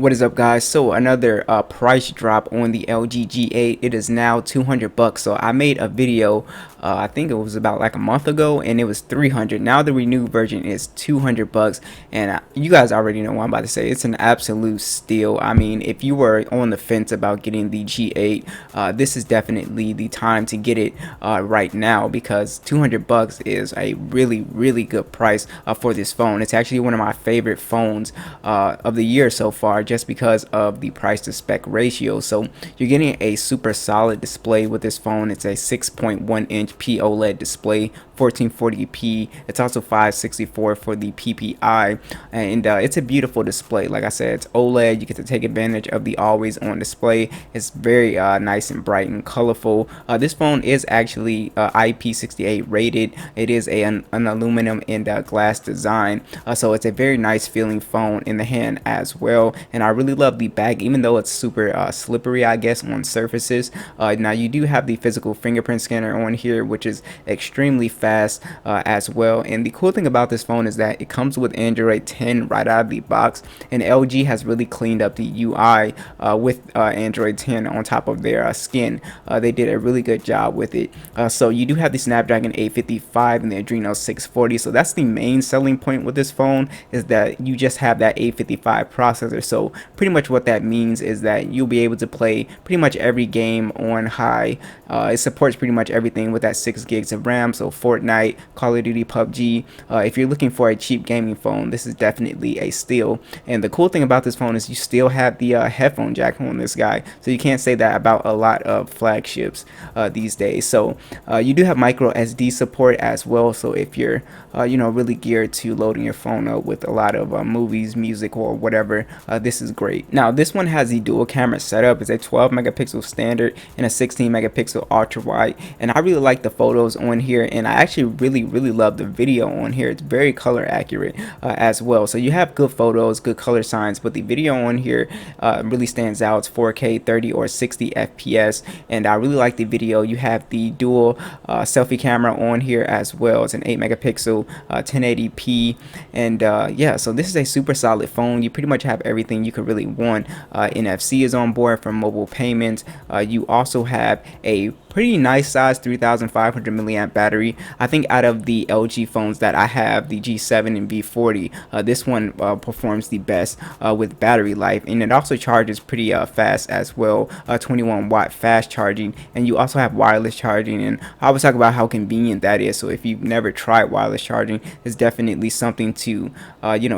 What is up, guys? So another price drop on the LG G8. It is now 200 bucks. So I made a video, I think it was about like a month ago, and it was 300. Now the renewed version is 200 bucks, and you guys already know what I'm about to say. It's an absolute steal. I mean, if you were on the fence about getting the G8, this is definitely the time to get it right now, because 200 bucks is a really good price for this phone. It's actually one of my favorite phones of the year so far, just because of the price to spec ratio. So you're getting a super solid display with this phone. It's a 6.1 inch POLED display, 1440p. It's also 564 for the PPI, and it's a beautiful display. Like I said, it's OLED. You get to take advantage of the always on display. It's very nice and bright and colorful. This phone is actually IP68 rated. It is an aluminum and glass design, so it's a very nice feeling phone in the hand as well. And I really love the back, even though it's super slippery, I guess, on surfaces. Now you do have the physical fingerprint scanner on here, which is extremely fast as well. And the cool thing about this phone is that it comes with Android 10 right out of the box, and LG has really cleaned up the UI with Android 10 on top of their skin. They did a really good job with it. So you do have the Snapdragon 855 and the Adreno 640. So that's the main selling point with this phone, is that you just have that 855 processor. So pretty much what that means is that you'll be able to play pretty much every game on high. It supports pretty much everything with that 6 gigs of RAM. So Fortnite, Call of Duty, PUBG. If you're looking for a cheap gaming phone, this is definitely a steal. And the cool thing about this phone is you still have the headphone jack on this guy. So you can't say that about a lot of flagships these days. So you do have micro SD support as well. So if you're really geared to loading your phone up with a lot of movies, music, or whatever, this is great. Now this one has the dual camera setup. It's a 12 megapixel standard and a 16 megapixel ultra wide, and I really like the photos on here, and I actually really love the video on here. It's very color accurate as well. So you have good photos, good color signs, but the video on here really stands out. It's 4K 30 or 60 FPS, and I really like the video. You have the dual selfie camera on here as well. It's an 8 megapixel 1080p, and yeah, so this is a super solid phone. You pretty much have everything you could really want. NFC is on board for mobile payments. You also have a pretty nice size 3500 milliamp battery. I think out of the LG phones that I have, the G7 and V40, this one performs the best with battery life, and it also charges pretty fast as well. 21 watt fast charging, and you also have wireless charging, and I always talk about how convenient that is. So if you've never tried wireless charging, it's definitely something to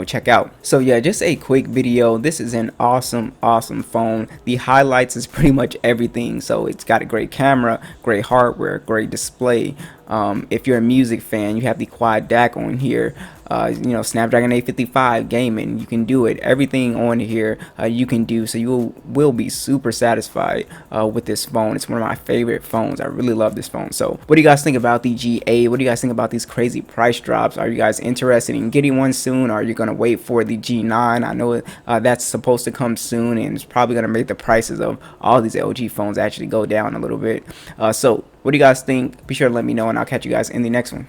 check out. So yeah, just a quick video. This is an awesome phone. The highlights is pretty much everything. So it's got a great camera, great hardware, great display. If you're a music fan, you have the quad DAC on here. Snapdragon 855 gaming, you can do it. Everything on here you can do, so you will be super satisfied with this phone. It's one of my favorite phones. I really love this phone. So what do you guys think about the G8? What do you guys think about these crazy price drops? Are you guys interested in getting one soon, or are you gonna wait for the G9? I know that's supposed to come soon, and it's probably gonna make the prices of all these LG phones actually go down a little bit. So what do you guys think? Be sure to let me know, and I'll catch you guys in the next one.